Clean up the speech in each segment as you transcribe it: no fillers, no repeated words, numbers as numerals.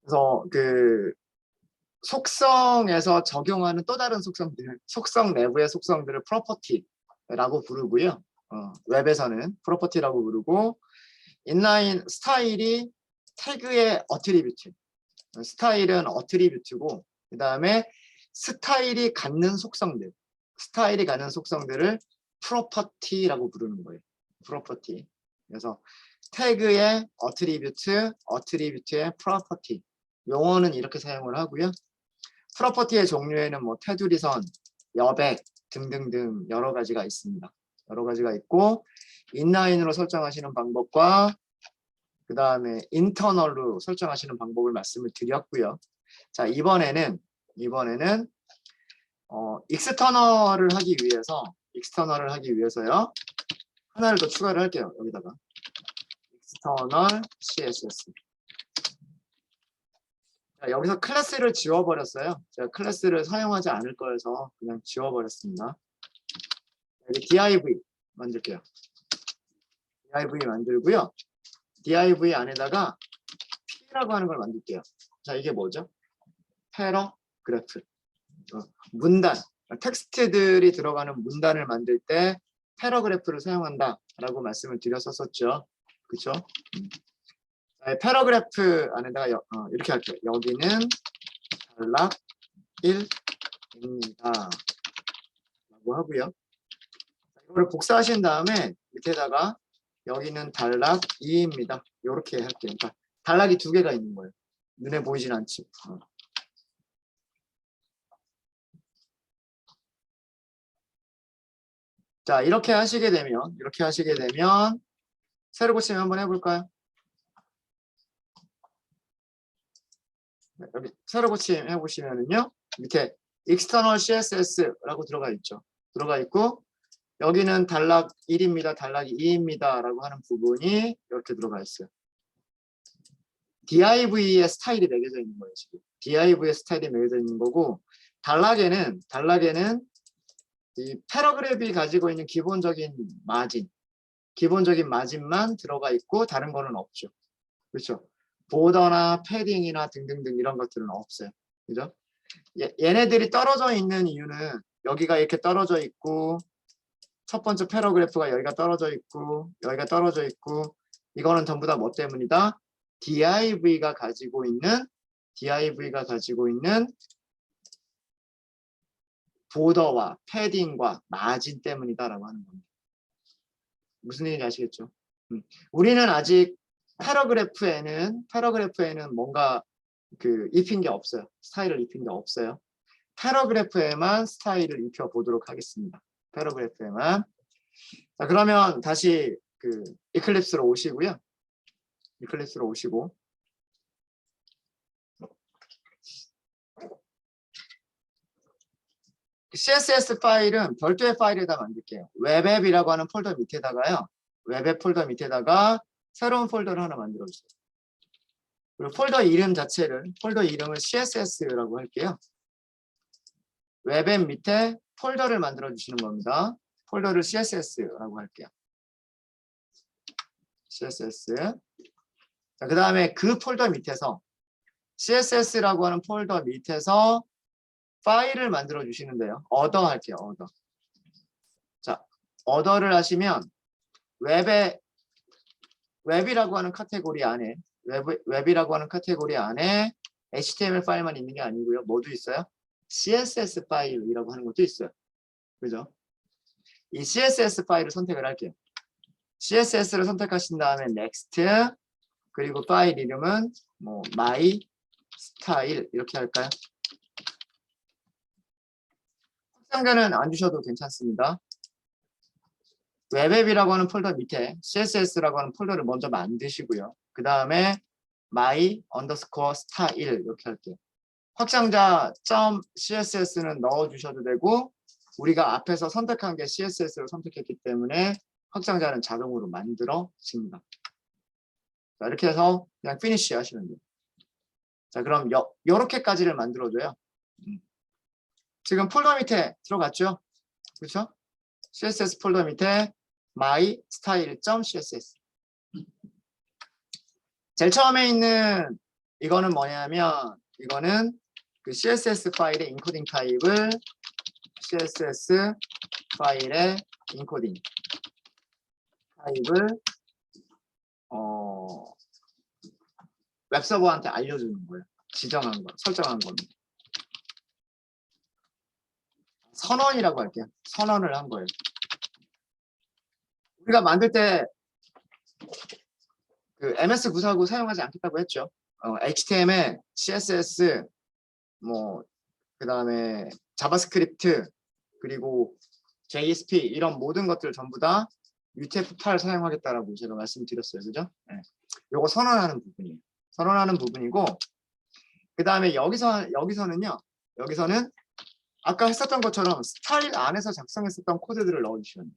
그래서 그 속성에서 적용하는 또 다른 속성들, 속성 내부의 속성들을 프로퍼티라고 부르고요. 웹에서는 프로퍼티라고 부르고, 인라인 스타일이 태그의 어트리뷰트, 스타일은 어트리뷰트고, 그 다음에 스타일이 갖는 속성들을 프로퍼티라고 부르는 거예요. 프로퍼티. 그래서 태그의 어트리뷰트의 프로퍼티. 용어는 이렇게 사용을 하고요. 프로퍼티의 종류에는 뭐 테두리선, 여백 등등등 여러 가지가 있습니다. 여러 가지가 있고, 인라인으로 설정하시는 방법과 그 다음에 인터널로 설정하시는 방법을 말씀을 드렸고요. 자, 이번에는 익스터널을 하기 위해서요. 하나를 더 추가를 할게요. 여기다가 익스터널 CSS. 자, 여기서 클래스를 지워버렸어요. 제가 클래스를 사용하지 않을 거여서 그냥 지워버렸습니다. 여기 div 만들게요. div 만들고요. div 안에다가 p라고 하는 걸 만들게요. 자, 이게 뭐죠? 패러그래프. 문단, 텍스트들이 들어가는 문단을 만들 때 패러그래프를 사용한다라고 말씀을 드렸었죠. 그렇죠? 패러그래프 안에다가 이렇게 할게요. 여기는 단락 1입니다. 라고 하고요. 이거를 복사하신 다음에 밑에다가 여기는 단락 2입니다. 이렇게 할게요. 그러니까 단락이 두 개가 있는 거예요. 눈에 보이진 않지. 자, 이렇게 하시게 되면 새로 고침 한번 해볼까요? 네, 여기 새로 고침 해보시면은요, 밑에 external CSS라고 들어가 있죠. 들어가 있고, 여기는 단락 1입니다. 단락이 2입니다. 라고 하는 부분이 이렇게 들어가 있어요. div의 스타일이 매겨져 있는 거예요, 지금. div의 스타일이 매겨져 있는 거고, 단락에는 이 패러그래프가 가지고 있는 기본적인 마진만 들어가 있고 다른 거는 없죠. 그렇죠? 보더나 패딩이나 등등등 이런 것들은 없어요. 그죠? 얘네들이 떨어져 있는 이유는 여기가 이렇게 떨어져 있고 첫 번째 패러그래프가 여기가 떨어져 있고 여기가 떨어져 있고 이거는 전부 다 뭐 때문이다? div가 가지고 있는 보더와 패딩과 마진 때문이다라고 하는 겁니다. 무슨 얘기인지 아시겠죠? 우리는 아직 패러그래프에는 뭔가 입힌 게 없어요. 스타일을 입힌 게 없어요. 패러그래프에만 스타일을 입혀 보도록 하겠습니다. 패러그래프에만. 자, 그러면 다시 이클립스로 오시고요. CSS 파일은 별도의 파일에다 만들게요. 웹앱이라고 하는 폴더 밑에다가요. 웹앱 폴더 밑에다가 새로운 폴더를 하나 만들어주세요. 그리고 폴더 이름을 CSS라고 할게요. 웹앱 밑에 폴더를 만들어 주시는 겁니다. 폴더를 CSS라고 할게요. CSS. 자, 그 다음에 그 폴더 밑에서 CSS라고 하는 폴더 밑에서 파일을 만들어 주시는데요. order 할게요. order. 자, order를 하시면 웹이라고 하는 카테고리 안에 HTML 파일만 있는 게 아니고요. 뭐도 있어요? CSS 파일이라고 하는 것도 있어요. 그죠? 이 CSS 파일을 선택을 할게요. CSS를 선택하신 다음에 next, 그리고 파일 이름은 뭐 my style 이렇게 할까요? 확장자는 안 주셔도 괜찮습니다. 웹앱이라고 하는 폴더 밑에 CSS라고 하는 폴더를 먼저 만드시고요. 그 다음에 my underscore style 이렇게 할게요. 확장자 .css는 넣어주셔도 되고 우리가 앞에서 선택한 게 CSS를 선택했기 때문에 확장자는 자동으로 만들어집니다. 자, 이렇게 해서 그냥 finish 하시면 돼요. 자, 그럼 요렇게까지를 만들어줘요. 지금 폴더 밑에 들어갔죠? 그렇죠? CSS 폴더 밑에 my style.css 제일 처음에 있는 이거는 뭐냐면 이거는 그 CSS 파일의 인코딩 타입을 CSS 파일의 인코딩 타입을 웹서버한테 알려주는 거예요. 지정한 거, 설정한 겁니다. 선언이라고 할게요. 선언을 한 거예요. 우리가 만들 때 그 MS949 사용하지 않겠다고 했죠. HTML, CSS, 뭐 그다음에 자바스크립트 그리고 JSP 이런 모든 것들 전부 다 UTF-8 사용하겠다라고 제가 말씀드렸어요. 그죠? 네. 요거 선언하는 부분이에요. 선언하는 부분이고 그다음에 여기서는요. 여기서는 아까 했었던 것처럼 스타일 안에서 작성했었던 코드들을 넣어주시면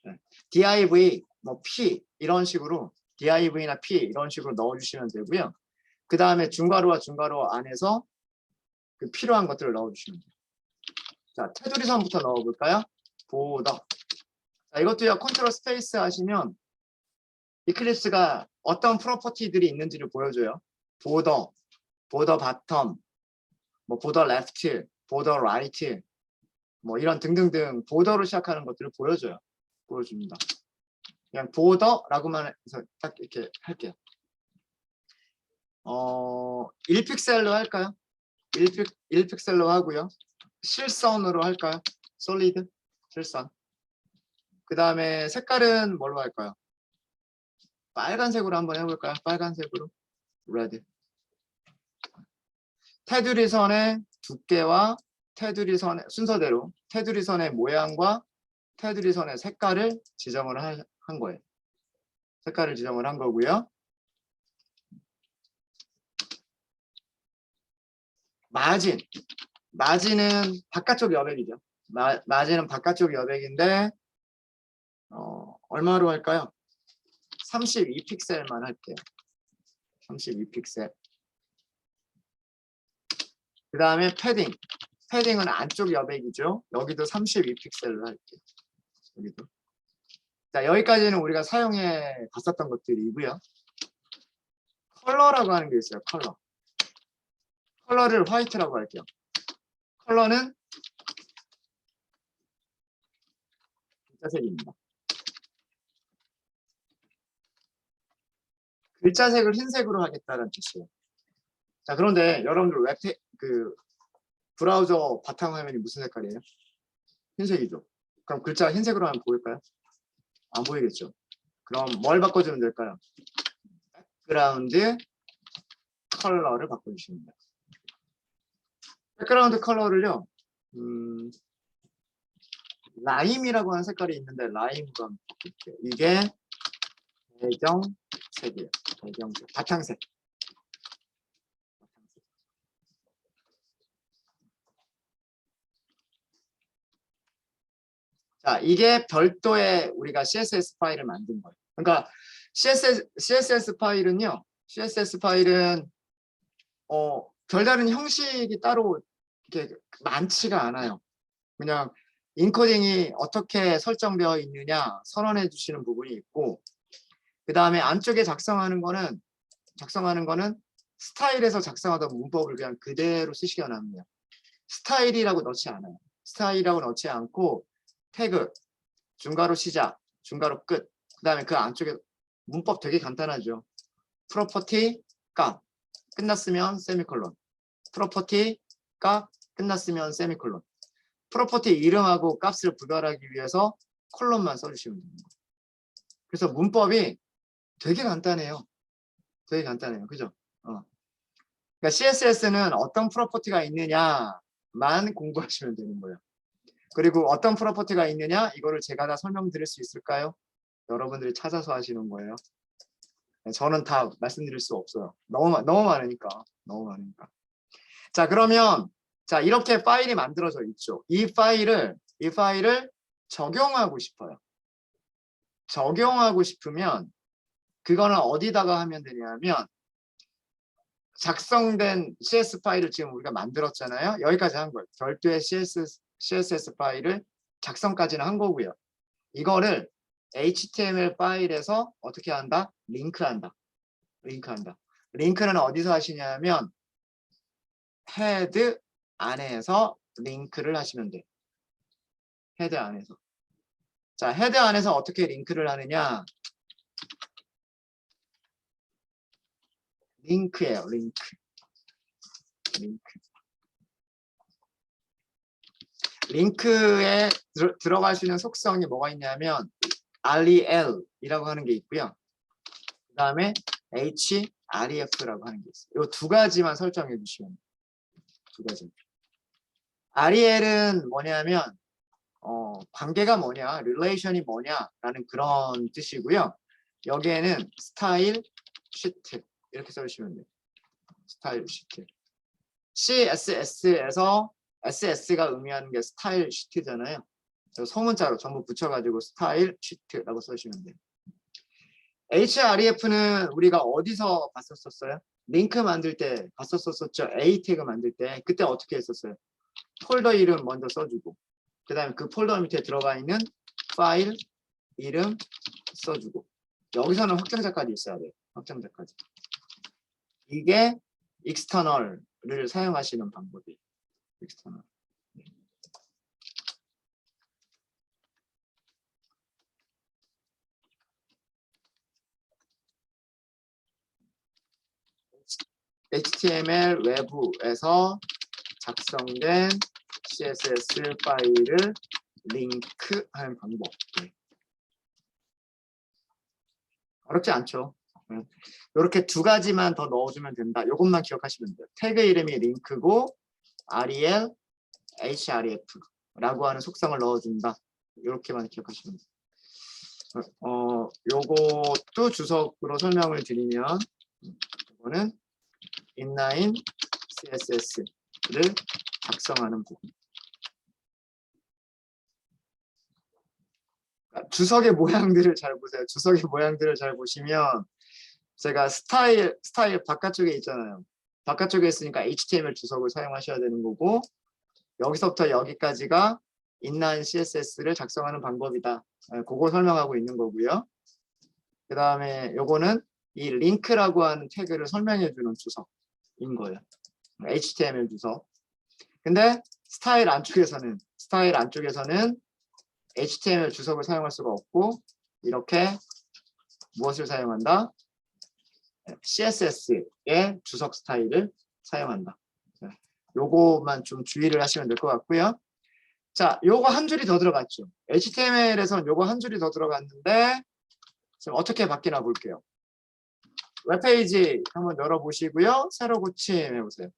돼요. 네. div, 뭐 p 이런 식으로 div나 p 이런 식으로 넣어주시면 되고요. 그 다음에 중괄호와 중괄호 안에서 그 필요한 것들을 넣어주시면 돼요. 자, 테두리 선부터 넣어볼까요? 보더. 자, 이것도요. 컨트롤 스페이스 하시면 이클립스가 어떤 프로퍼티들이 있는지를 보여줘요. 보더, 보더 바텀, 뭐 보더 레프트, 보더 라이트, 뭐 이런 등등등 보더로 시작하는 것들을 보여줍니다. 그냥 보더라고만 해서 딱 이렇게 할게요. 1픽셀로 할까요? 1픽셀로 하고요. 실선으로 할까요? 솔리드, 실선. 그 다음에 색깔은 뭘로 할까요? 빨간색으로 한번 해볼까요? 빨간색으로. 레드. 테두리 선의 두께와 테두리 선의 순서대로 테두리 선의 모양과 테두리 선의 색깔을 지정을 한 거예요. 색깔을 지정을 한 거고요. 마진은 바깥쪽 여백이죠. 마진은 바깥쪽 여백인데 얼마로 할까요? 32픽셀만 할게요. 32픽셀. 그 다음에 패딩은 안쪽 여백이죠. 여기도 32픽셀로 할게요. 여기도. 자, 여기까지는 우리가 사용해 봤었던 것들이고요. 컬러라고 하는 게 있어요. 컬러를 화이트라고 할게요. 컬러는 글자색입니다. 글자색을 흰색으로 하겠다는 뜻이에요. 자, 그런데 여러분들 브라우저 바탕화면이 무슨 색깔이에요? 흰색이죠. 그럼 글자 흰색으로 하면 보일까요? 안 보이겠죠. 그럼 뭘 바꿔주면 될까요? 백그라운드 컬러를 바꿔주시면 돼요. 백그라운드 컬러를요. 라임이라고 하는 색깔이 있는데 라임과 함께 이게 배경색이에요. 배경색, 바탕색. 자, 이게 별도의 우리가 CSS 파일을 만든 거예요. 그러니까 CSS 파일은 별다른 형식이 따로 이렇게 많지가 않아요. 그냥 인코딩이 어떻게 설정되어 있느냐 선언해 주시는 부분이 있고 그 다음에 안쪽에 작성하는 거는 스타일에서 작성하던 문법을 그냥 그대로 쓰시기 바랍니다. 스타일이라고 넣지 않아요. 스타일이라고 넣지 않고 태그, 중괄호 시작, 중괄호 끝. 그 다음에 그 안쪽에 문법 되게 간단하죠. 프로퍼티 값 끝났으면 세미콜론. 프로퍼티 값 끝났으면 세미콜론. 프로퍼티 이름하고 값을 구별하기 위해서 콜론만 써주시면 됩니다. 그래서 문법이 되게 간단해요. 되게 간단해요. 그죠? 그러니까 CSS는 어떤 프로퍼티가 있느냐만 공부하시면 되는 거예요. 그리고 어떤 프로퍼티가 있느냐 이거를 제가 다 설명드릴 수 있을까요? 여러분들이 찾아서 하시는 거예요. 저는 다 말씀드릴 수 없어요. 너무 많으니까. 자, 그러면 자, 이렇게 파일이 만들어져 있죠. 이 파일을 적용하고 싶어요. 적용하고 싶으면 그거는 어디다가 하면 되냐면 작성된 CS 파일을 지금 우리가 만들었잖아요. 여기까지 한 거예요. 별도의 CSS 파일을 작성까지는 한 거고요. 이거를 HTML 파일에서 어떻게 한다? 링크한다. 링크는 어디서 하시냐면 헤드 안에서 링크를 하시면 돼요. 헤드 안에서. 자, 헤드 안에서 어떻게 링크를 하느냐? 링크예요, 링크. 링크에 들어갈 수 있는 속성이 뭐가 있냐면 REL이라고 하는 게 있고요. 그 다음에 href라고 하는 게 있어요. 이 두 가지만 설정해 주시면 돼요. 두 가지. REL은 뭐냐면 관계가 뭐냐, relation이 뭐냐라는 그런 뜻이고요. 여기에는 스타일 시트 이렇게 써주시면 돼요. 스타일 시트. CSS에서 SS가 의미하는 게 스타일 시트잖아요. 소문자로 전부 붙여가지고 스타일 시트라고 써주시면 돼요. href는 우리가 어디서 봤었어요? 링크 만들 때 봤었었죠. A 태그 만들 때 그때 어떻게 했었어요? 폴더 이름 먼저 써주고 그 다음에 그 폴더 밑에 들어가 있는 파일 이름 써주고 여기서는 확장자까지 있어야 돼요. 확장자까지. 이게 external을 사용하시는 방법이에요. external. HTML 외부에서 작성된 CSS 파일을 링크하는 방법. 어렵지 않죠. 이렇게 두 가지만 더 넣어주면 된다. 이것만 기억하시면 돼요. 태그 이름이 링크고 rel, href라고 하는 속성을 넣어준다. 이렇게만 기억하시면 돼요. 요것도 주석으로 설명을 드리면 이거는 inline CSS를 작성하는 부분. 주석의 모양들을 잘 보세요. 주석의 모양들을 잘 보시면 제가 스타일 바깥쪽에 있잖아요. 바깥쪽에 있으니까 HTML 주석을 사용하셔야 되는 거고 여기서부터 여기까지가 inline CSS를 작성하는 방법이다. 그거 설명하고 있는 거고요. 그 다음에 요거는 이 링크라고 하는 태그를 설명해 주는 주석인 거예요. HTML 주석. 근데 스타일 안쪽에서는 HTML 주석을 사용할 수가 없고 이렇게 무엇을 사용한다? CSS의 주석 스타일을 사용한다. 요거만 좀 주의를 하시면 될 것 같고요. 자, 요거 한 줄이 더 들어갔죠. HTML에서는 요거 한 줄이 더 들어갔는데 지금 어떻게 바뀌나 볼게요. 웹페이지 한번 열어보시고요. 새로 고침 해보세요.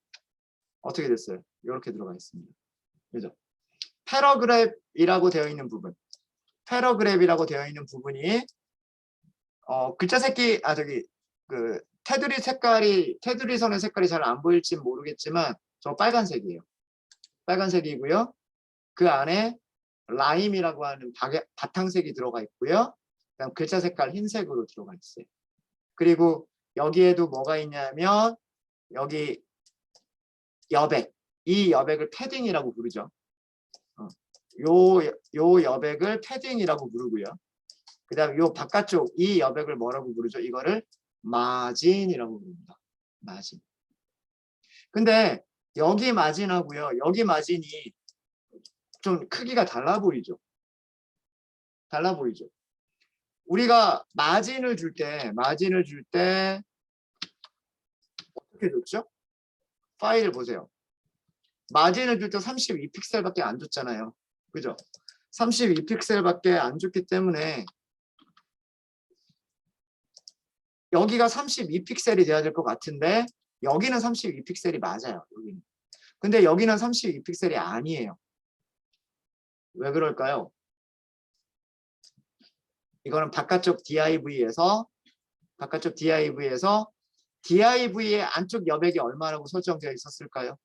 어떻게 됐어요? 이렇게 들어가 있습니다. 그죠? 패러그래프이라고 되어 있는 부분. 패러그래프이라고 되어 있는 부분이 글자 새끼 그 테두리 선의 색깔이 잘 안 보일지 모르겠지만 저 빨간색이에요. 빨간색이고요. 그 안에 라임이라고 하는 바탕색이 들어가 있고요. 그다음 글자 색깔 흰색으로 들어가 있어요. 그리고 여기에도 뭐가 있냐면 여기 여백, 이 여백을 패딩이라고 부르죠. 요 여백을 패딩이라고 부르고요. 그 다음에 요 바깥쪽 이 여백을 뭐라고 부르죠? 이거를 마진이라고 부릅니다. 마진. 근데 여기 마진하고요. 여기 마진이 좀 크기가 달라 보이죠? 달라 보이죠? 우리가 마진을 줄 때 어떻게 줬죠? 파일을 보세요. 마진을 줄 때 32픽셀밖에 안 줬잖아요. 그죠? 32픽셀밖에 안 줬기 때문에 여기가 32픽셀이 돼야 될 것 같은데 여기는 32픽셀이 맞아요. 여기는. 근데 여기는 32픽셀이 아니에요. 왜 그럴까요? 이거는 바깥쪽 DIV에서 DIV의 안쪽 여백이 얼마라고 설정되어 있었을까요?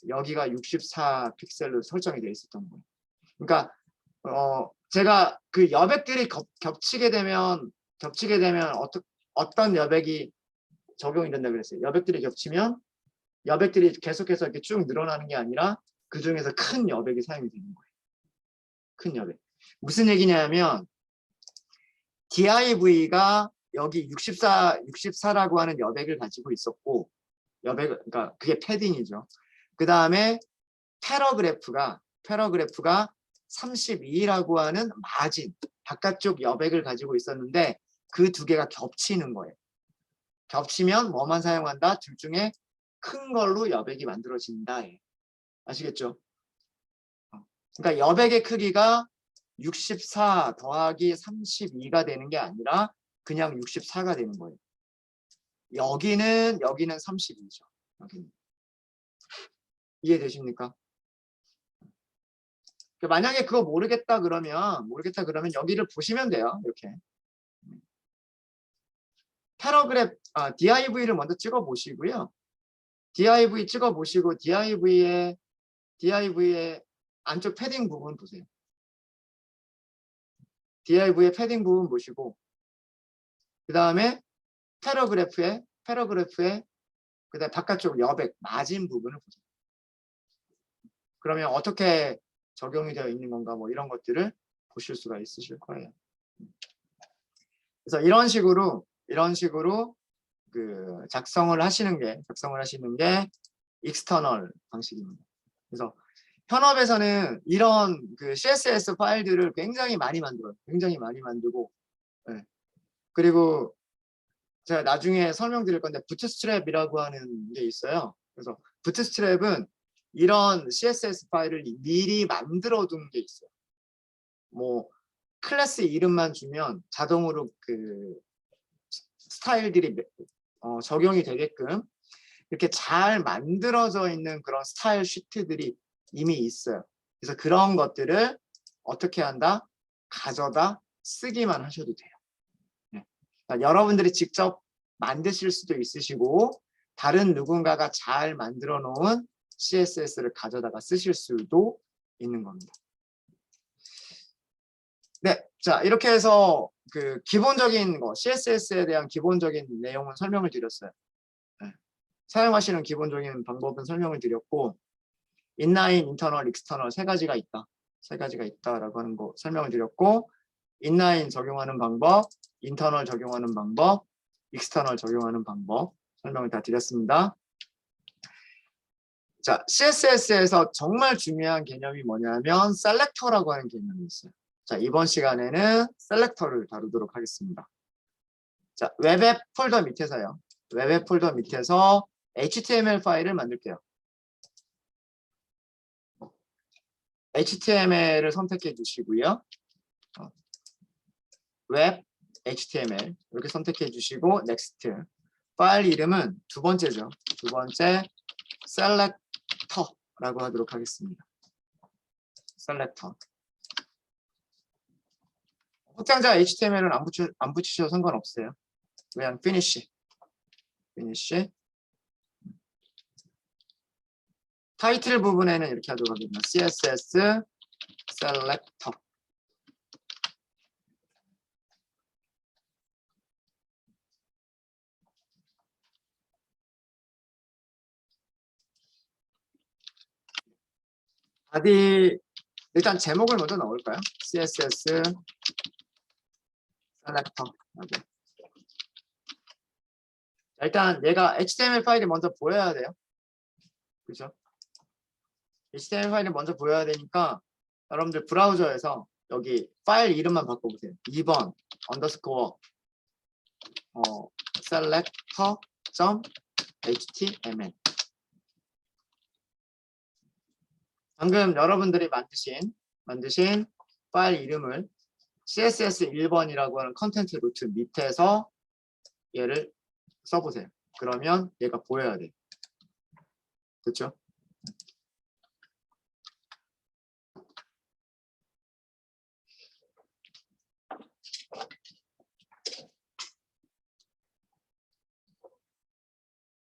여기가 64픽셀로 설정이 되어 있었던 거예요. 그러니까 제가 그 여백들이 겹치게 되면 어떤 여백이 적용이 된다고 그랬어요. 여백들이 겹치면 여백들이 계속해서 이렇게 쭉 늘어나는 게 아니라 그 중에서 큰 여백이 사용이 되는 거예요. 큰 여백. 무슨 얘기냐면 DIV가 여기 64라고 하는 여백을 가지고 있었고, 그러니까 그게 패딩이죠. 그 다음에 패러그래프가 32라고 하는 마진, 바깥쪽 여백을 가지고 있었는데 그 두 개가 겹치는 거예요. 겹치면 뭐만 사용한다? 둘 중에 큰 걸로 여백이 만들어진다. 아시겠죠? 그러니까 여백의 크기가 64 더하기 32가 되는 게 아니라 그냥 64가 되는 거예요. 여기는 32죠. 여기는. 이해되십니까? 만약에 그거 모르겠다 그러면 여기를 보시면 돼요. 이렇게. DIV를 먼저 찍어 보시고요. DIV 찍어 보시고 DIV의 안쪽 패딩 부분 보세요. DIV의 패딩 부분 보시고 그 다음에 패러그래프의 그다음 바깥쪽 여백 마진 부분을 보세요. 그러면 어떻게 적용이 되어 있는 건가 뭐 이런 것들을 보실 수가 있으실 거예요. 그래서 이런 식으로 그 작성을 하시는 게 익스터널 방식입니다. 그래서 현업에서는 이런 그 CSS 파일들을 굉장히 많이 만들어요. 굉장히 많이 만들고, 네. 그리고 제가 나중에 설명드릴 건데 부트스트랩이라고 하는 게 있어요. 그래서 부트스트랩은 이런 CSS 파일을 미리 만들어 둔 게 있어요. 뭐 클래스 이름만 주면 자동으로 그 스타일들이 적용이 되게끔 이렇게 잘 만들어져 있는 그런 스타일 시트들이 이미 있어요. 그래서 그런 것들을 어떻게 한다? 가져다 쓰기만 하셔도 돼요. 네. 그러니까 여러분들이 직접 만드실 수도 있으시고 다른 누군가가 잘 만들어 놓은 CSS를 가져다가 쓰실 수도 있는 겁니다. 네, 자 이렇게 해서 그 기본적인 거 CSS에 대한 기본적인 내용은 설명을 드렸어요. 네. 사용하시는 기본적인 방법은 설명을 드렸고 인라인, 인터널, 익스터널 세 가지가 있다라고 하는 거 설명을 드렸고 인라인 적용하는 방법, 인터널 적용하는 방법, 익스터널 적용하는 방법 설명을 다 드렸습니다. 자, CSS에서 정말 중요한 개념이 뭐냐면 셀렉터라고 하는 개념이 있어요. 자, 이번 시간에는 셀렉터를 다루도록 하겠습니다. 자, 웹앱 폴더 밑에서요. 웹앱 폴더 밑에서 HTML 파일을 만들게요. HTML을 선택해 주시고요. 웹 HTML 이렇게 선택해 주시고 넥스트. 파일 이름은 두 번째죠. 두 번째 셀렉터라고 하도록 하겠습니다. 셀렉터. 확장자 HTML은 안 붙이셔도 상관없어요. 그냥 finish. 타이틀 부분에는 이렇게 하도록 하겠습니다. CSS 셀렉터. 바디 일단 제목을 먼저 넣을까요? CSS 셀렉터. 일단 얘가 HTML 파일이 먼저 보여야 돼요. 그죠? HTML 파일이 먼저 보여야 되니까 여러분들 브라우저에서 여기 파일 이름만 바꿔보세요. 2번 언더스코어 selector.html. 방금 여러분들이 만드신 파일 이름을 CSS 1번이라고 하는 컨텐트 루트 밑에서 얘를 써보세요. 그러면 얘가 보여야 돼요. 그렇죠?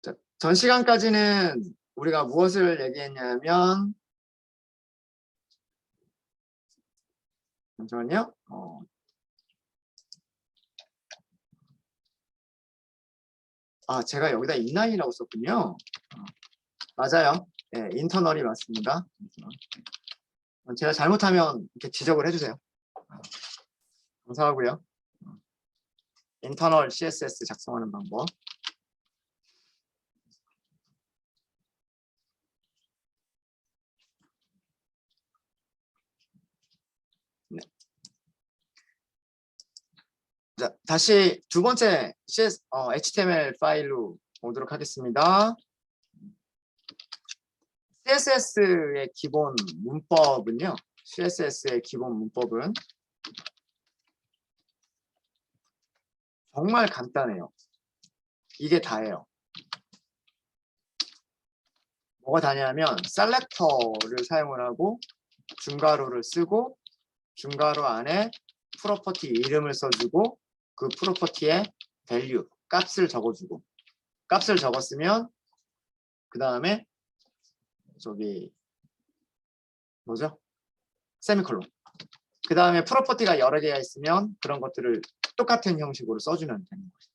자, 전 시간까지는 우리가 무엇을 얘기했냐면 잠시만요. 제가 여기다 인라인이라고 썼군요. 맞아요. 네, 인터널이 맞습니다. 제가 잘못하면 이렇게 지적을 해주세요. 감사하고요. 인터널 CSS 작성하는 방법. 네. 자, 다시 두 번째 HTML 파일로 오도록 하겠습니다. CSS의 기본 문법은요. CSS의 기본 문법은 정말 간단해요. 이게 다예요. 뭐가 다냐면 셀렉터를 사용을 하고 중괄호를 쓰고 중괄호 안에 프로퍼티 이름을 써주고 그 프로퍼티의 value, 값을 적어주고 값을 적었으면 그 다음에 저기 뭐죠? 세미콜론. 그 다음에 프로퍼티가 여러 개가 있으면 그런 것들을 똑같은 형식으로 써주면 되는 거죠.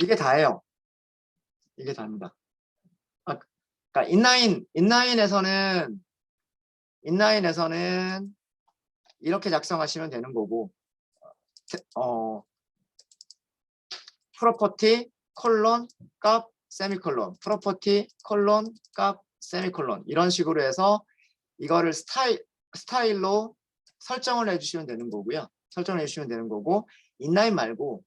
이게 다예요. 이게 다입니다. 그러니까 인라인에서는 이렇게 작성하시면 되는 거고 프로퍼티 콜론 값 세미콜론 프로퍼티 콜론 값 세미콜론 이런 식으로 해서 이거를 스타일로 설정을 해주시면 되는 거고요. 설정을 해주시면 되는 거고 인라인 말고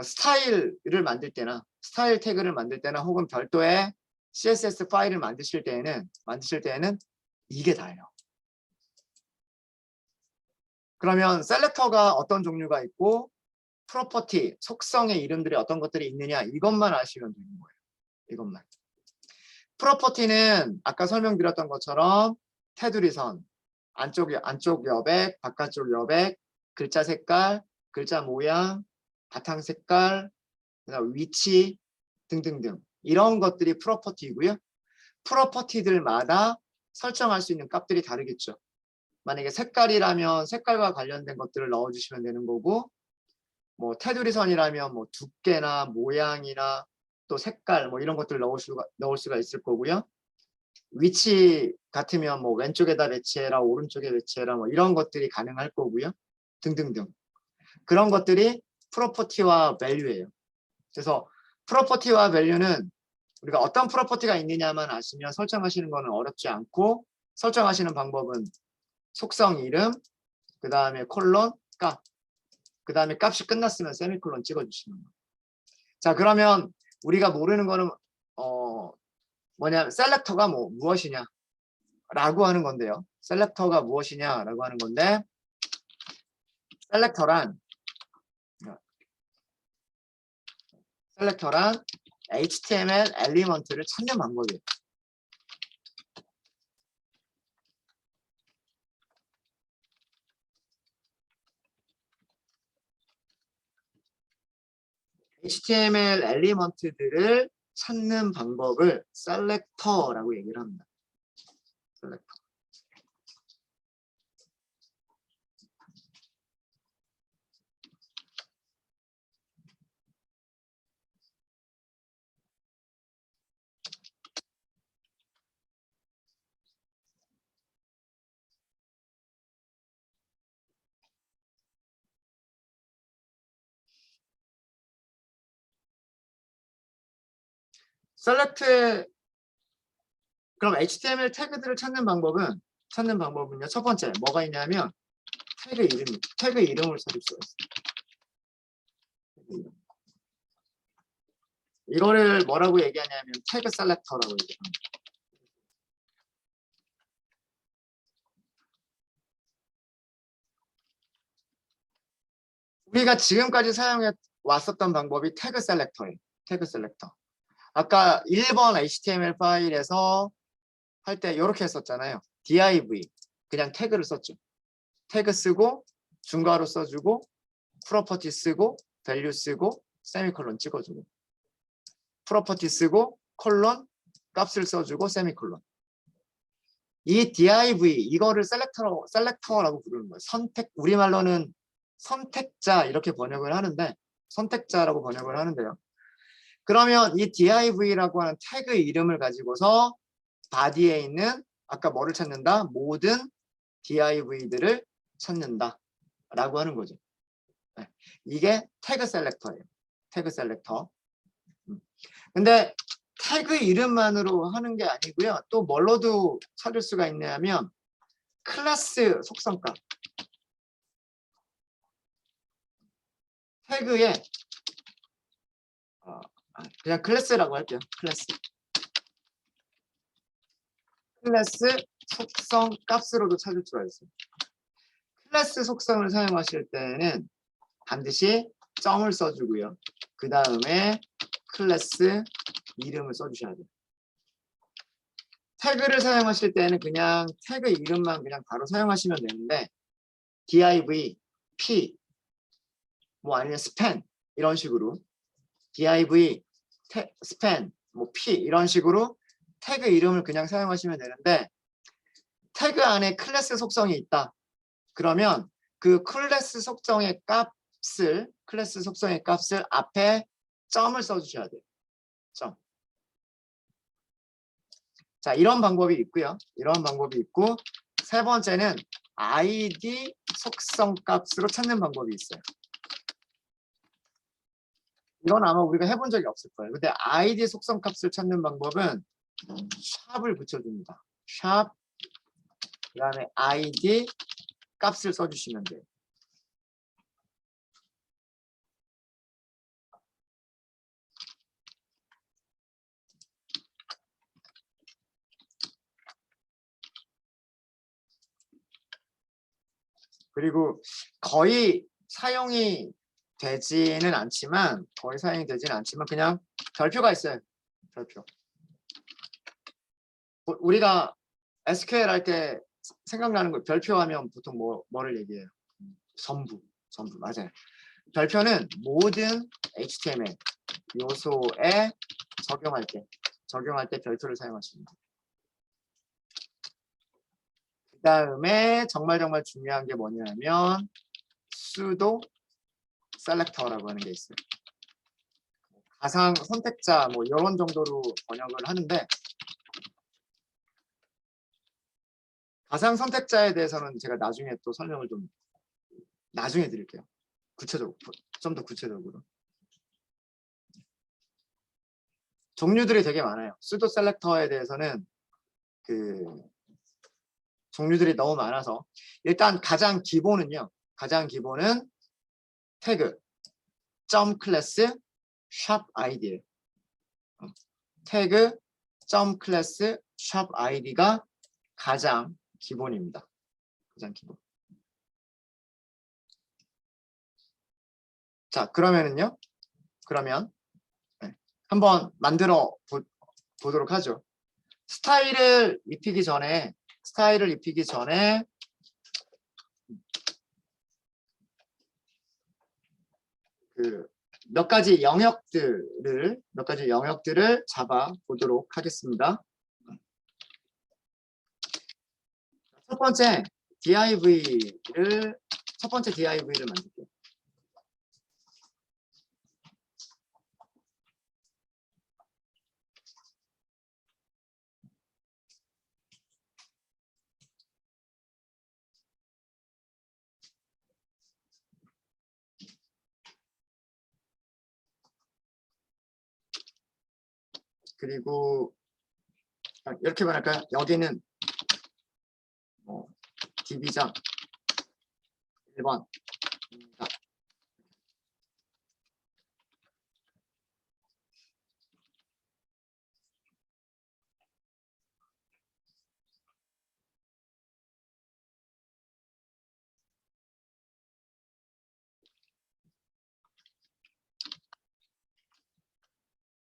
스타일을 만들 때나 스타일 태그를 만들 때나 혹은 별도의 CSS 파일을 만드실 때에는 이게 다예요. 그러면 셀렉터가 어떤 종류가 있고 프로퍼티, 속성의 이름들이 어떤 것들이 있느냐 이것만 아시면 되는 거예요. 이것만. 프로퍼티는 아까 설명드렸던 것처럼 테두리 선, 안쪽 여백, 바깥쪽 여백, 글자 색깔, 글자 모양, 바탕 색깔, 그다음 위치 등등등 이런 것들이 프로퍼티이고요. 프로퍼티들마다 설정할 수 있는 값들이 다르겠죠. 만약에 색깔이라면 색깔과 관련된 것들을 넣어주시면 되는 거고 뭐 테두리 선이라면 뭐 두께나 모양이나 또 색깔 뭐 이런 것들을 넣을 수가 있을 거고요. 위치 같으면 뭐 왼쪽에다 배치해라 오른쪽에 배치해라 뭐 이런 것들이 가능할 거고요. 등등등. 그런 것들이 프로퍼티와 밸류예요. 그래서 프로퍼티와 밸류는 우리가 어떤 프로퍼티가 있느냐만 아시면 설정하시는 거는 어렵지 않고 설정하시는 방법은 속성 이름, 그 다음에 콜론, 값, 그 다음에 값이 끝났으면 세미콜론 찍어주시는 거예요. 자, 그러면 우리가 모르는 거는 뭐냐면 셀렉터가 무엇이냐 라고 하는 건데요. 셀렉터가 무엇이냐 라고 하는 건데 셀렉터란 HTML 엘리먼트를 찾는 방법이에요. HTML 엘리먼트들을 찾는 방법을 셀렉터라고 얘기를 합니다. 셀렉터. 셀렉트의 그럼 HTML 태그들을 찾는 방법은요. 첫 번째 뭐가 있냐면 태그 이름을 써줄 수가 있어요. 이거를 뭐라고 얘기하냐면 태그 셀렉터라고 얘기합니다. 우리가 지금까지 사용해 왔었던 방법이 태그 셀렉터예요. 태그 셀렉터. 아까 1번 HTML 파일에서 할 때 이렇게 했었잖아요. div 그냥 태그를 썼죠. 태그 쓰고 중괄호 써주고 프로퍼티 쓰고 밸류 쓰고 세미콜론 찍어주고 프로퍼티 쓰고 콜론 값을 써주고 세미콜론. 이 div 이거를 셀렉터라고 부르는 거예요. 우리말로는 선택자 이렇게 번역을 하는데 선택자라고 번역을 하는데요. 그러면 이 div라고 하는 태그 이름을 가지고서 바디에 있는 아까 뭐를 찾는다? 모든 div들을 찾는다 라고 하는 거죠. 네. 이게 태그 셀렉터예요. 태그 셀렉터. 근데 태그 이름만으로 하는 게 아니고요. 또 뭘로도 찾을 수가 있냐면 클래스 속성값. 태그에 그냥 클래스라고 할게요. 클래스 속성 값으로도 찾을 수가 있어요. 클래스 속성을 사용하실 때는 반드시 점을 써주고요. 그 다음에 클래스 이름을 써주셔야 돼요. 태그를 사용하실 때는 그냥 태그 이름만 그냥 바로 사용하시면 되는데 div, p, 뭐 아니면 span 이런 식으로 div, span, 뭐 p 이런 식으로 태그 이름을 그냥 사용하시면 되는데 태그 안에 클래스 속성이 있다. 그러면 그 클래스 속성의 값을 앞에 점을 써주셔야 돼요. 점. 자, 이런 방법이 있고요. 이런 방법이 있고 세 번째는 id 속성 값으로 찾는 방법이 있어요. 이건 아마 우리가 해본 적이 없을 거예요. 근데 id 속성 값을 찾는 방법은 샵을 붙여줍니다. 샵, 그 다음에 id 값을 써주시면 돼요. 그리고 거의 사용이 되지는 않지만 그냥 별표가 있어요. 별표. 우리가 SQL 할 때 생각나는 거 별표하면 보통 뭐를 얘기해요? 전부 맞아요. 별표는 모든 HTML 요소에 적용할 때 별표를 사용하십니다. 그 다음에 정말 중요한 게 뭐냐면 sudo selector라고 하는 게 있어요. 가상 선택자 뭐 이런 정도로 번역을 하는데 가상 선택자에 대해서는 제가 나중에 또 설명을 좀 나중에 드릴게요. 좀 더 구체적으로. 종류들이 되게 많아요. sudo selector에 대해서는 그 종류들이 너무 많아서 일단 가장 기본은 태그 점 클래스 샵 아이디예요. 태그 점 클래스 샵 아이디가 가장 기본입니다. 가장 기본. 자, 그러면 한번 만들어 보도록 하죠. 스타일을 입히기 전에 그 몇 가지 영역들을 잡아 보도록 하겠습니다. 첫 번째 div를 만들게요. 그리고 이렇게 말할까요? 여기는 디비전 1번입니다.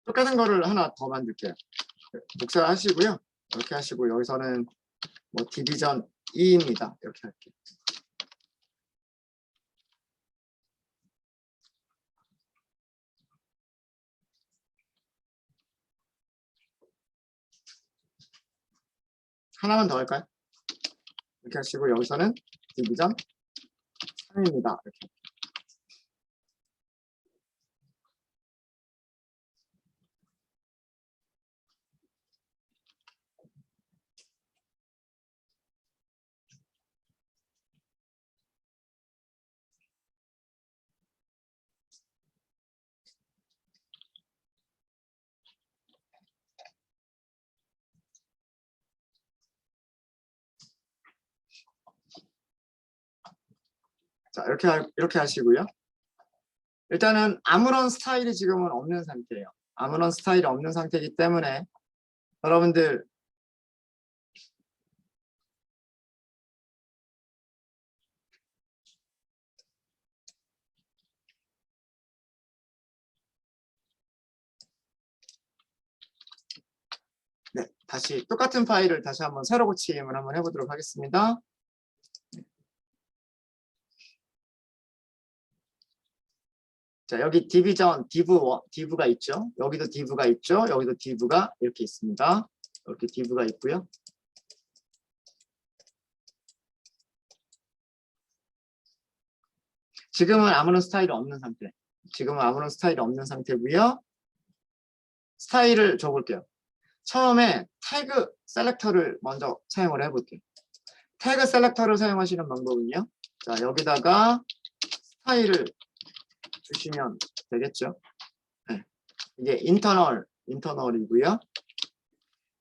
똑같은 거를 하나 더 만들게요. 복사하시고요. 이렇게 하시고 여기서는 디비전 2입니다. 이렇게 할게요. 하나만 더 할까요? 이렇게 하시고 여기서는 디비전 3입니다. 이렇게. 자, 이렇게 하시고요. 일단은 아무런 스타일이 지금은 없는 상태예요. 아무런 스타일이 없는 상태이기 때문에 여러분들 네, 다시 똑같은 파일을 다시 한번 새로 고침을 한번 해보도록 하겠습니다. 자, 여기 디비전, 디브가 있죠. 여기도 디브가 있죠. 여기도 디브가 이렇게 있습니다. 이렇게 디브가 있고요. 지금은 아무런 스타일이 없는 상태. 지금은 아무런 스타일이 없는 상태고요. 스타일을 줘볼게요. 처음에 태그 셀렉터를 먼저 사용을 해볼게요. 태그 셀렉터를 사용하시는 방법은요. 자, 여기다가 스타일을 주시면 되겠죠. 네. 이게 인터널이고요.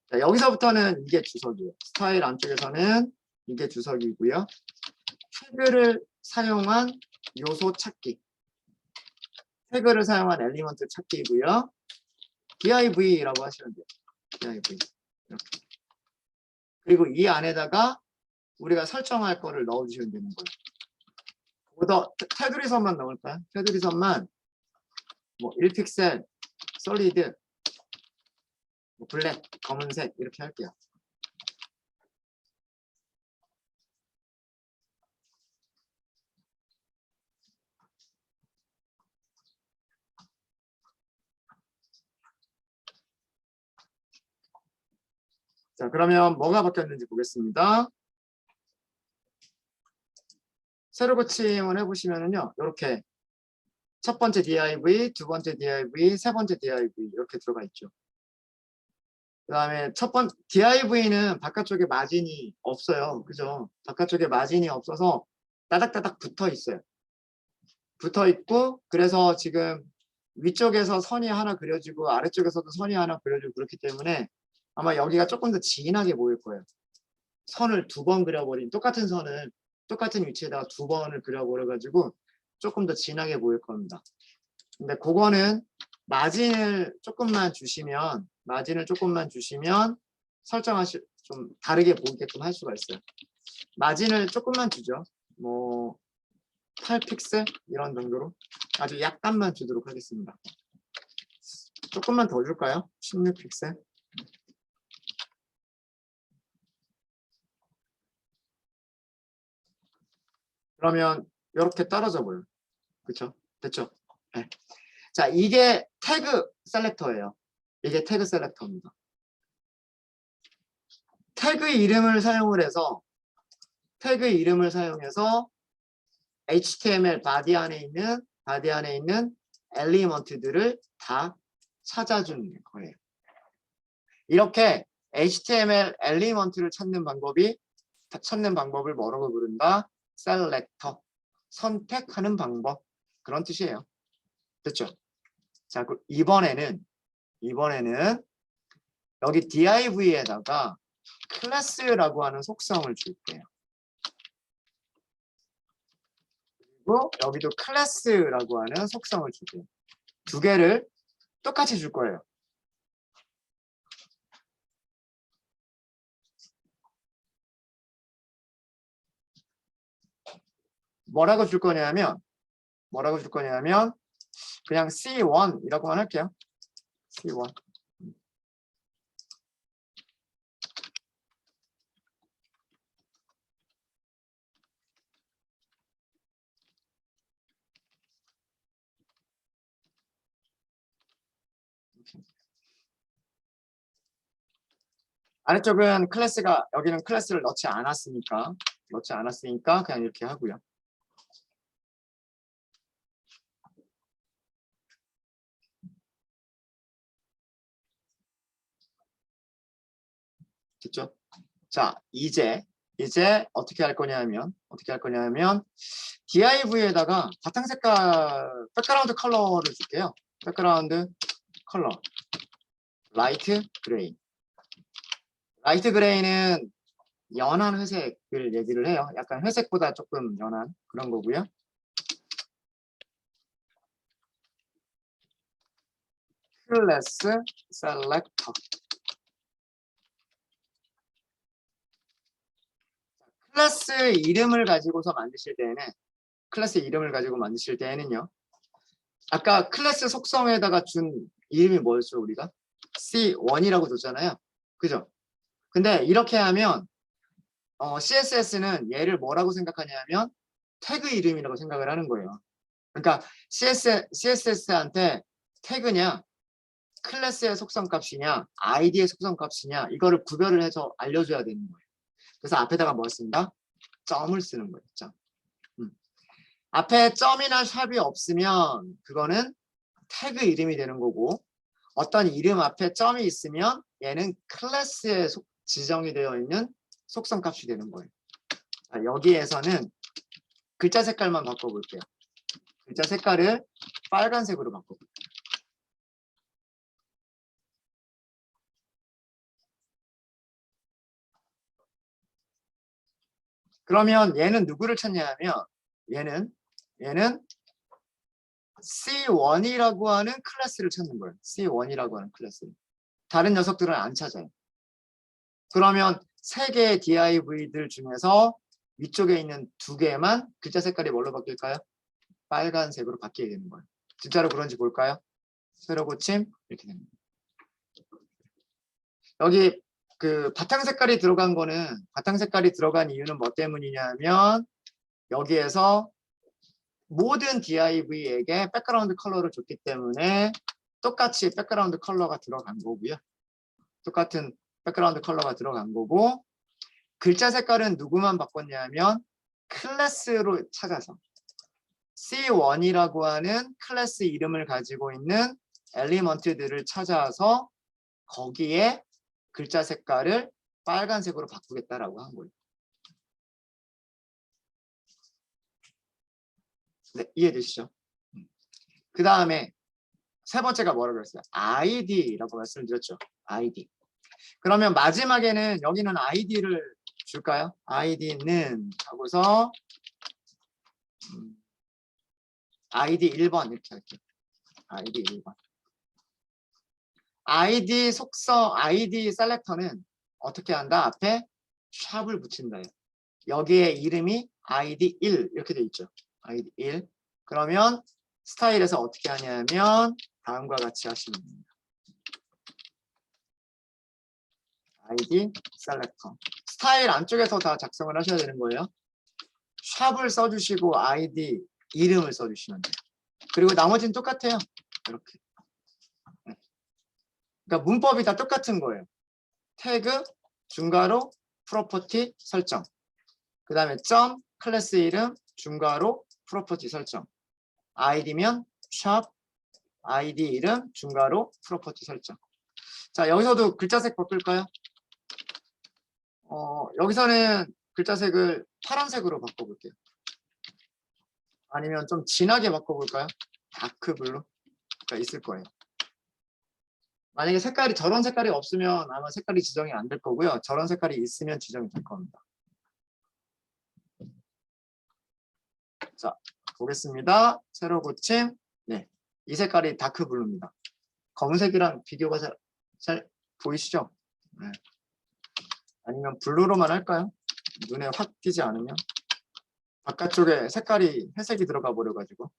자, 여기서부터는 이게 주석이에요. 스타일 안쪽에서는 이게 주석이고요. 태그를 사용한 요소 찾기. 태그를 사용한 엘리먼트 찾기이고요. div라고 하시면 돼요. div. 이렇게. 그리고 이 안에다가 우리가 설정할 거를 넣어주시면 되는 거예요. 보더 테두리선만 넣을까요? 테두리선만 뭐 1픽셀, 솔리드, 뭐 블랙, 검은색 이렇게 할게요. 자, 그러면 뭐가 바뀌었는지 보겠습니다. 새로 고침을 해보시면은요, 이렇게 첫 번째 div, 두 번째 div, 세 번째 div 이렇게 들어가 있죠. 그 다음에 div는 바깥쪽에 마진이 없어요. 그죠? 바깥쪽에 마진이 없어서 따닥따닥 붙어 있어요. 붙어 있고, 그래서 지금 위쪽에서 선이 하나 그려지고 아래쪽에서도 선이 하나 그려지고 그렇기 때문에 아마 여기가 조금 더 진하게 보일 거예요. 선을 두 번 그려버린 똑같은 선을 똑같은 위치에다가 두 번을 그려버려가지고 조금 더 진하게 보일 겁니다. 근데 그거는 마진을 조금만 주시면 좀 다르게 보이게끔 할 수가 있어요. 마진을 조금만 주죠. 뭐 8픽셀 이런 정도로 아주 약간만 주도록 하겠습니다. 조금만 더 줄까요? 16픽셀. 그러면 이렇게 떨어져 보여요. 그렇죠? 됐죠? 네. 자, 이게 태그 셀렉터예요. 이게 태그 셀렉터입니다. 태그 이름을 사용해서 HTML 바디 안에 있는 엘리먼트들을 다 찾아주는 거예요. 이렇게 HTML 엘리먼트를 찾는 방법을 뭐라고 부른다? 셀렉터. 선택하는 방법. 그런 뜻이에요. 됐죠? 자, 이번에는 여기 div에다가 클래스라고 하는 속성을 줄게요. 그리고 여기도 클래스라고 하는 속성을 줄게요. 두 개를 똑같이 줄 거예요. 뭐라고 줄 거냐면 그냥 C1이라고만 할게요. C1. 아래쪽은 여기는 클래스를 넣지 않았으니까 그냥 이렇게 하고요. 됐죠? 자, 이제 어떻게 할 거냐면 div에다가 바탕 색깔 백그라운드 컬러를 줄게요. 백그라운드 컬러 라이트 그레이. 라이트 그레이는 연한 회색을 얘기를 해요. 약간 회색보다 조금 연한 그런 거고요. 클래스 셀렉터. 클래스 이름을 가지고서 만드실 때에는 클래스 이름을 가지고 만드실 때에는요. 아까 클래스 속성에다가 준 이름이 뭐였죠, 우리가? C1이라고 줬잖아요. 그죠? 근데 이렇게 하면 CSS는 얘를 뭐라고 생각하냐면 태그 이름이라고 생각을 하는 거예요. 그러니까 CSS한테 태그냐, 클래스의 속성값이냐, 아이디의 속성값이냐 이거를 구별을 해서 알려줘야 되는 거예요. 그래서 앞에다가 뭘 쓴다? 점을 쓰는 거예요. 점. 앞에 점이나 샵이 없으면 그거는 태그 이름이 되는 거고, 어떤 이름 앞에 점이 있으면 얘는 클래스에 지정이 되어 있는 속성값이 되는 거예요. 자, 여기에서는 글자 색깔만 바꿔볼게요. 글자 색깔을 빨간색으로 바꿔볼게요. 그러면 얘는 누구를 찾냐면 얘는 C1이라고 하는 클래스를 찾는 거예요. C1이라고 하는 클래스를. 다른 녀석들은 안 찾아요. 그러면 3개의 div들 중에서 위쪽에 있는 2개만 글자 색깔이 뭘로 바뀔까요? 빨간색으로 바뀌게 되는 거예요. 진짜로 그런지 볼까요? 세로 고침 이렇게 됩니다. 여기 그 바탕 색깔이 들어간 거는, 바탕 색깔이 들어간 이유는 뭐 때문이냐면 여기에서 모든 div에게 백그라운드 컬러를 줬기 때문에 똑같이 백그라운드 컬러가 들어간 거고요. 똑같은 백그라운드 컬러가 들어간 거고, 글자 색깔은 누구만 바꿨냐면 클래스로 찾아서 C1이라고 하는 클래스 이름을 가지고 있는 엘리먼트들을 찾아서 거기에 글자 색깔을 빨간색으로 바꾸겠다라고 한 거예요. 네, 이해되시죠? 그 다음에 세 번째가 뭐라고 했어요? ID라고 말씀드렸죠. ID. 그러면 마지막에는 여기는 ID를 줄까요? ID는 하고서 ID 1번 이렇게 할게요. ID 1번. ID 속성, ID 셀렉터는 어떻게 한다? 앞에 샵을 붙인다. 여기에 이름이 ID 1 이렇게 돼 있죠. ID 1. 그러면 스타일에서 어떻게 하냐면 다음과 같이 하시면 됩니다. ID 셀렉터. 스타일 안쪽에서 다 작성을 하셔야 되는 거예요. 샵을 써주시고 ID 이름을 써주시면 돼요. 그리고 나머지는 똑같아요. 이렇게. 그러니까 문법이 다 똑같은 거예요. 태그, 중괄호, 프로퍼티 설정. 그 다음에 점, 클래스 이름, 중괄호, 프로퍼티 설정. 아이디면 샵, 아이디 이름, 중괄호, 프로퍼티 설정. 자, 여기서도 글자색 바꿀까요? 여기서는 글자색을 파란색으로 바꿔볼게요. 아니면 좀 진하게 바꿔볼까요? 다크 블루가 있을 거예요. 만약에 색깔이 저런 색깔이 없으면 아마 색깔이 지정이 안 될 거고요. 저런 색깔이 있으면 지정이 될 겁니다. 자, 보겠습니다. 세로 고침. 네, 이 색깔이 다크 블루입니다. 검은색이랑 비교가 잘 보이시죠? 네. 아니면 블루로만 할까요? 눈에 확 띄지 않으면. 바깥쪽에 색깔이 회색이 들어가 버려가지고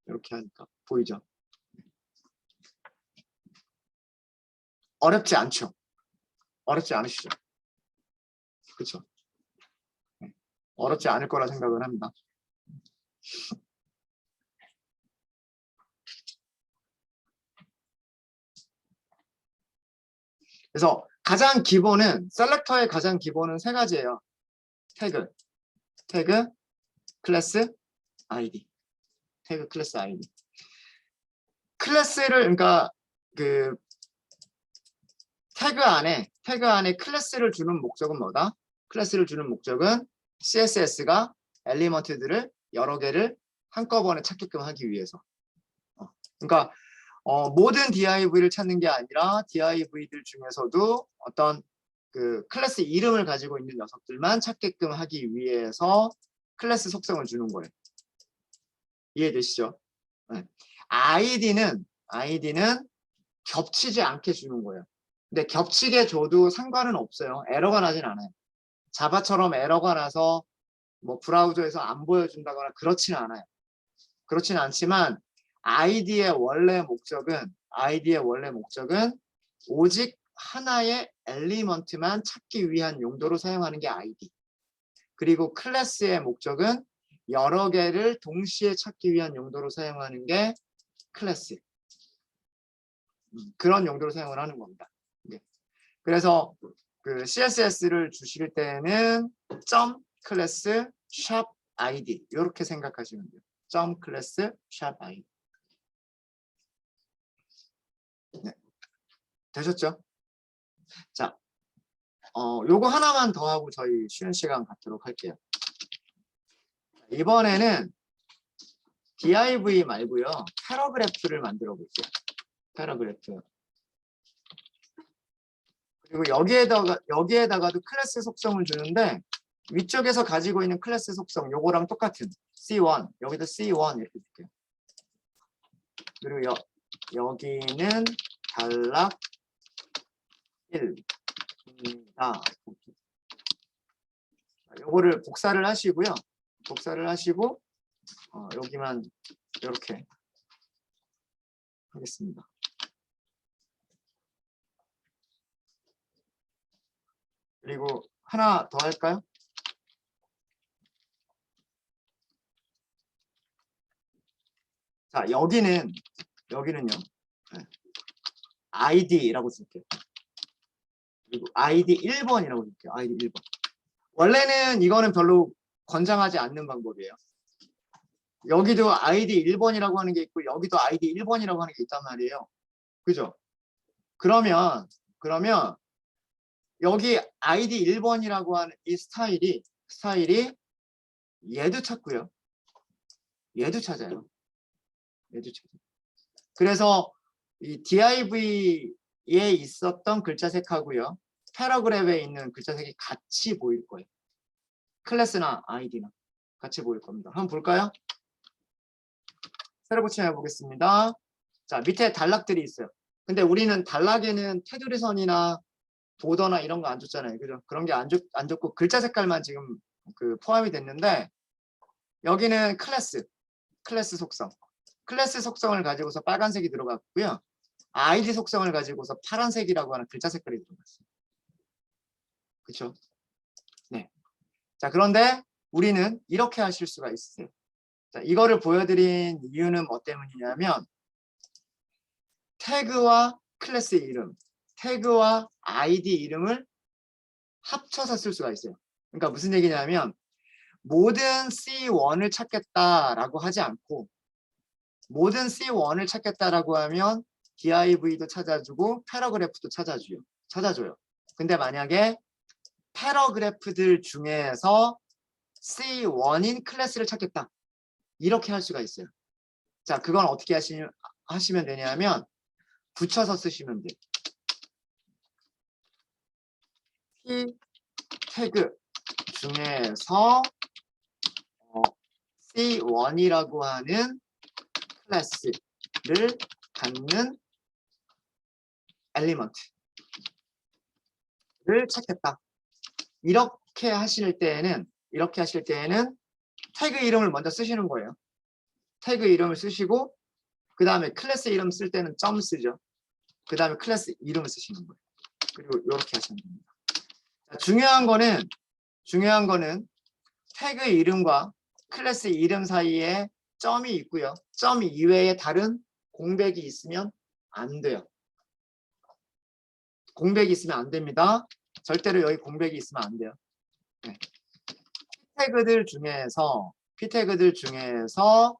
이렇게 하니까 보이죠? 어렵지 않죠? 어렵지 않으시죠? 그렇죠? 어렵지 않을 거라 생각을 합니다. 그래서 가장 기본은, 셀렉터의 가장 기본은 3가지예요. 태그, 클래스, 아이디. 태그, 클래스, 아이디. 클래스를, 그러니까 그 태그 안에 클래스를 주는 목적은 뭐다? 클래스를 주는 목적은 CSS가 엘리먼트들을 여러 개를 한꺼번에 찾게끔 하기 위해서. 그러니까 모든 div를 찾는 게 아니라 div들 중에서도 어떤 그 클래스 이름을 가지고 있는 녀석들만 찾게끔 하기 위해서 클래스 속성을 주는 거예요. 이해되시죠? 네. 아이디는 아이디는 겹치지 않게 주는 거예요. 근데 겹치게 줘도 상관은 없어요. 에러가 나진 않아요. 자바처럼 에러가 나서 뭐 브라우저에서 안 보여준다거나 그렇지는 않아요. 그렇지는 않지만 아이디의 원래 목적은 오직 하나의 엘리먼트만 찾기 위한 용도로 사용하는 게 아이디. 그리고 클래스의 목적은 여러 개를 동시에 찾기 위한 용도로 사용하는 게 클래스. 그런 용도로 사용을 하는 겁니다. 네. 그래서 그 CSS를 주실 때는 점 클래스 샵 id 이렇게 생각하시면 돼요. 점 클래스 샵 id. 네. 되셨죠? 자, 요거 하나만 더 하고 저희 쉬는 시간 갖도록 할게요. 이번에는 div 말고요. 패러그래프를 만들어 볼게요. 패러그래프. 그리고 여기에다가도 클래스 속성을 주는데 위쪽에서 가지고 있는 클래스 속성 요거랑 똑같은 C1 여기도 C1 이렇게 줄게요. 그리고 여기는 단락 1입니다. 요거를 복사를 하시고요. 복사를 하시고 여기만 이렇게 하겠습니다. 그리고 하나 더 할까요? 자, 여기는요. id라고 쓸게요. 그리고 id 1번이라고 쓸게요. id 1번. 원래는 이거는 별로 권장하지 않는 방법이에요. 여기도 id 1번이라고 하는 게 있고 여기도 id 1번이라고 하는 게 있단 말이에요. 그죠? 그러면 여기 id 1번이라고 하는 이 스타일이 얘도 찾고요. 얘도 찾아요. 그래서 이 div에 있었던 글자색하고요. 패러그래프에 있는 글자색이 같이 보일 거예요. 클래스나 id나 같이 보일 겁니다. 한번 볼까요? 새로 고침해 보겠습니다. 자, 밑에 단락들이 있어요. 근데 우리는 단락에는 테두리 선이나 보더나 이런 거 안 줬잖아요. 그죠? 그런 게 안 줬고 글자 색깔만 지금 그 포함이 됐는데 여기는 클래스 속성. 클래스 속성을 가지고서 빨간색이 들어갔고요. id 속성을 가지고서 파란색이라고 하는 글자 색깔이 들어갔어요. 그렇죠? 네. 자, 그런데 우리는 이렇게 하실 수가 있어요. 자, 이거를 보여드린 이유는 뭐 때문이냐면 태그와 클래스 이름, 태그와 id 이름을 합쳐서 쓸 수가 있어요. 그러니까 무슨 얘기냐면 모든 C1을 찾겠다라고 하지 않고 모든 C1을 찾겠다라고 하면 div도 찾아주고 패러그래프도 찾아줘요. 근데 만약에 패러그래프들 중에서 C1인 클래스를 찾겠다. 이렇게 할 수가 있어요. 자, 그건 어떻게 하시면 되냐면 붙여서 쓰시면 돼요. P 태그 중에서 C1이라고 하는 클래스를 갖는 엘리먼트를 찾겠다. 이렇게 하실 때에는 태그 이름을 먼저 쓰시는 거예요. 태그 이름을 쓰시고 그 다음에 클래스 이름 쓸 때는 점 쓰죠. 그 다음에 클래스 이름을 쓰시는 거예요. 그리고 이렇게 하시면 됩니다. 자, 중요한 거는 태그 이름과 클래스 이름 사이에 점이 있고요. 점 이외에 다른 공백이 있으면 안 돼요. 공백이 있으면 안 됩니다. 절대로 여기 공백이 있으면 안 돼요. 네. P태그들 중에서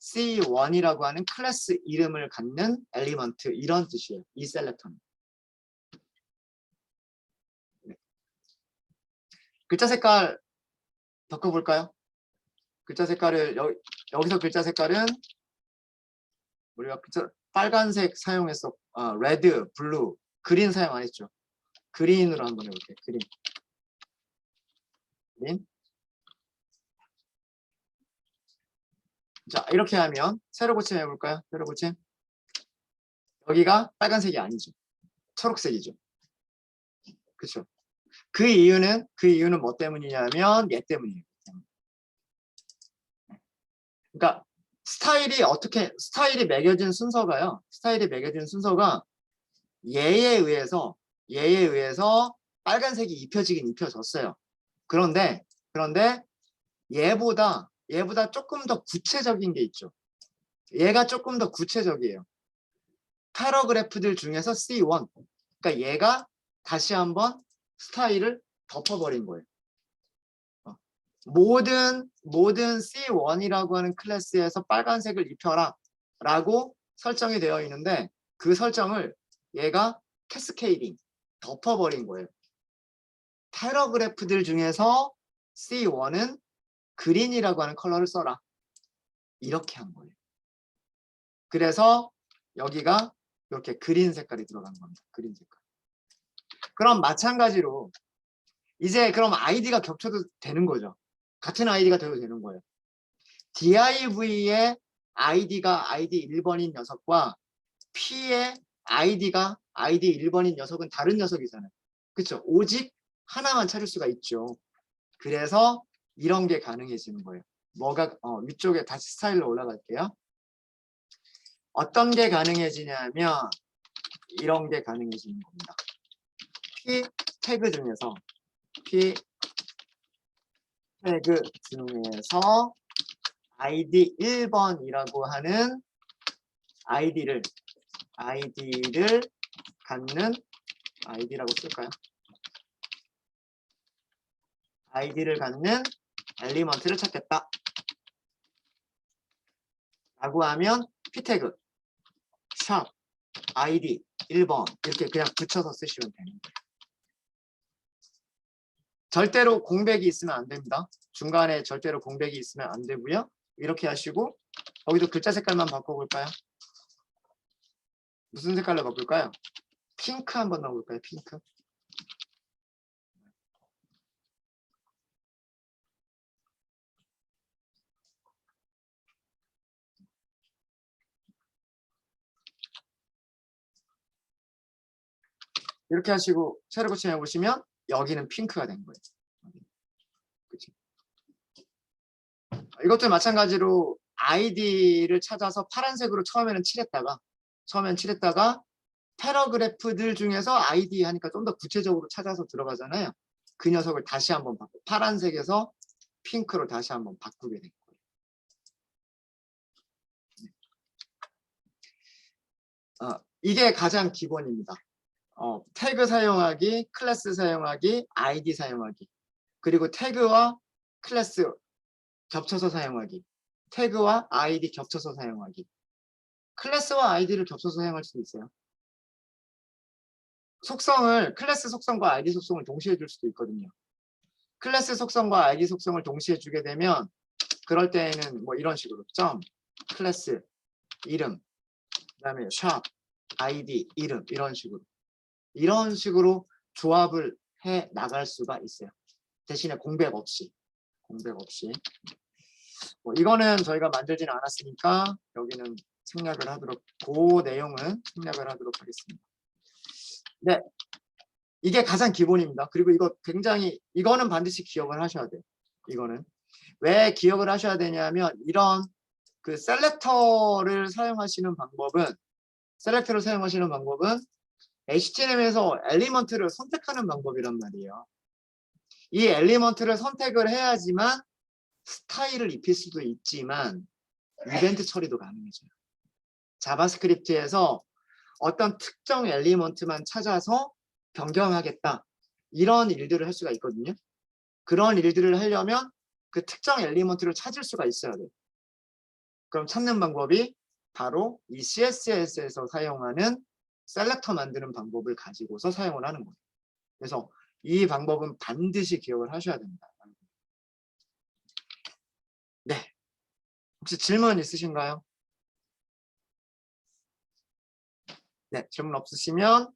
C1이라고 하는 클래스 이름을 갖는 엘리먼트 이런 뜻이에요. 이 셀렉터는. 네. 글자 색깔 바꿔볼까요? 글자 색깔을 여기서 글자 색깔은 우리가 빨간색 사용했어. 레드, 블루, 그린 사용 안 했죠. 그린으로 한번 해볼게요. 그린. 자, 이렇게 하면 새로 고침 해볼까요? 새로 고침. 여기가 빨간색이 아니죠. 초록색이죠. 그렇죠. 그 이유는 뭐 때문이냐면 얘 때문이에요. 그러니까 스타일이 매겨진 순서가요. 스타일이 매겨진 순서가 얘에 의해서 빨간색이 입혀지긴 입혀졌어요. 그런데 얘보다 조금 더 구체적인 게 있죠. 얘가 조금 더 구체적이에요. 패러그래프들 중에서 C1. 그러니까 얘가 다시 한번 스타일을 덮어버린 거예요. 모든 C1이라고 하는 클래스에서 빨간색을 입혀라 라고 설정이 되어 있는데 그 설정을 얘가 캐스케이딩 덮어버린 거예요. 패러그래프들 중에서 C1은 그린이라고 하는 컬러를 써라. 이렇게 한 거예요. 그래서 여기가 이렇게 그린 색깔이 들어간 겁니다. 그린 색깔. 그럼 마찬가지로 이제 그럼 아이디가 겹쳐도 되는 거죠. 같은 아이디가 돼도 되는 거예요. div의 아이디가 아이디 1번인 녀석과 p의 아이디가 아이디 1번인 녀석은 다른 녀석이잖아요. 그렇죠? 오직 하나만 찾을 수가 있죠. 그래서 이런 게 가능해지는 거예요. 뭐가 위쪽에 다시 스타일로 올라갈게요. 어떤 게 가능해지냐면 이런 게 가능해지는 겁니다. p 태그 중에서 아이디 1번이라고 하는 아이디를 갖는 아이디라고 쓸까요? 아이디를 갖는 엘리먼트를 찾겠다. 라고 하면 p태그 샵 아이디 1번 이렇게 그냥 붙여서 쓰시면 되는 거예요. 절대로 공백이 있으면 안 됩니다. 중간에 절대로 공백이 있으면 안 되고요. 이렇게 하시고 거기도 글자 색깔만 바꿔볼까요? 무슨 색깔로 바꿀까요? 핑크 한번 넣어볼까요? 핑크. 이렇게 하시고 새로 고침해 보시면 여기는 핑크가 된 거예요. 그치? 이것도 마찬가지로 아이디를 찾아서 파란색으로 처음엔 칠했다가 패러그래프들 중에서 아이디 하니까 좀 더 구체적으로 찾아서 들어가잖아요. 그 녀석을 다시 한번 파란색에서 핑크로 다시 한번 바꾸게 된 거예요. 이게 가장 기본입니다. 태그 사용하기, 클래스 사용하기, 아이디 사용하기. 그리고 태그와 클래스 겹쳐서 사용하기. 태그와 아이디 겹쳐서 사용하기. 클래스와 아이디를 겹쳐서 사용할 수도 있어요. 클래스 속성과 아이디 속성을 동시에 줄 수도 있거든요. 클래스 속성과 아이디 속성을 동시에 주게 되면 그럴 때에는 뭐 이런 식으로 점, 클래스, 이름, 그다음에 샵, 아이디, 이름 이런 식으로 조합을 해 나갈 수가 있어요. 대신에 공백 없이. 뭐 이거는 저희가 만들지는 않았으니까 여기는 생략을 하도록 그 내용은 생략을 하도록 하겠습니다. 네, 이게 가장 기본입니다. 그리고 이거는 반드시 기억을 하셔야 돼요. 이거는 왜 기억을 하셔야 되냐면 이런 그 셀렉터를 사용하시는 방법은 HTML에서 엘리먼트를 선택하는 방법이란 말이에요. 이 엘리먼트를 선택을 해야지만 스타일을 입힐 수도 있지만 이벤트 처리도 가능해져요. 자바스크립트에서 어떤 특정 엘리먼트만 찾아서 변경하겠다. 이런 일들을 할 수가 있거든요. 그런 일들을 하려면 그 특정 엘리먼트를 찾을 수가 있어야 돼요. 그럼 찾는 방법이 바로 이 CSS에서 사용하는 셀렉터 만드는 방법을 가지고서 사용을 하는 거예요. 그래서 이 방법은 반드시 기억을 하셔야 됩니다. 네. 혹시 질문 있으신가요? 네, 질문 없으시면